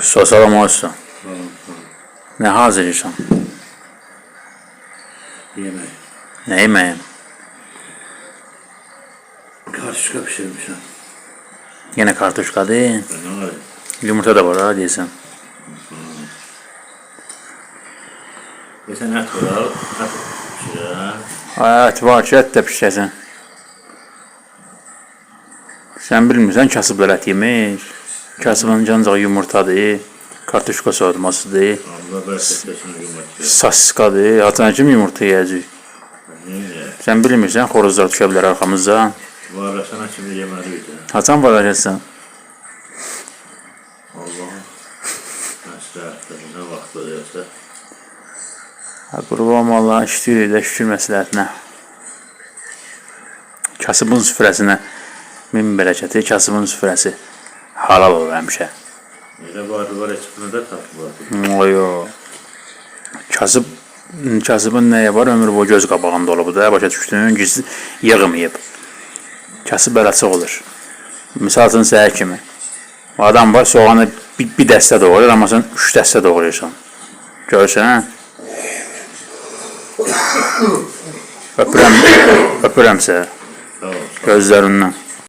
Salam olsun. Ne hazırlayırsan? Yemek. Ne yeməyim? Karışka pişirmişim. Yine kartuşkadır. Ne var? Yumurta da var ha deyirsən. Geçen et var. Et pişiren. Et var ki, et də pişirəsən. Sən bilmirsən, kasıblar ət yemir. Kasıbın ancaq yumurtadır, kartuşka soğutmasıdır, Allah berketlesin yumurta. saskadır. Haçan kim yumurta yiyəcək? Niye? Sən bilmirsən, xoruzlar düşə bilər arxamızda. Varasana şimdi yemeliydi. Haçan varacaqsan? Allah'ım. Məsləhətdir. Ne vaxt oluyorsa. Qurban Allah, işləyirik də şükür məsləhətinə. Kasıbın süfrəsinə min bərəkəti, kasıbın süfrəsi halal olur həmişə. Elə var içində də tatlı var. Oyo. Kasıbın nəyə var? Ömür boyu göz qabağında olub da, başa düşdün, gizli yığmayıb. Kasıb əlacıq olur. Misal üçün səhər kimi. Adam var, soğanı bir dəstə doğrayır, amma sən 3 dəstə doğrayırsan. Görürsən? Öpürəm sənə. Sağ ol. Gözlərindən.